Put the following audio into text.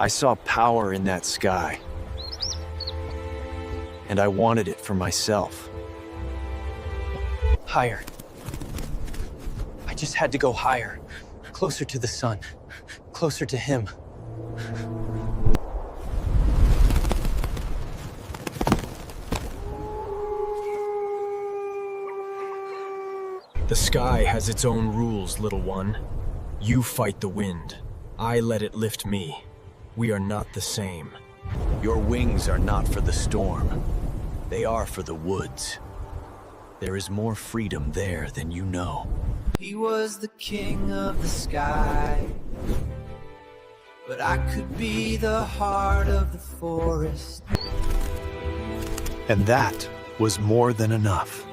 I saw power in that sky, and I wanted it for myself. Higher. I just had to go higher. Closer to the sun. Closer to him. The sky has its own rules, little one. You fight the wind. I let it lift me. We are not the same. Your wings are not for the storm. They are for the woods. There is more freedom there than you know. He was the king of the sky, but I could be the heart of the forest. And that was more than enough.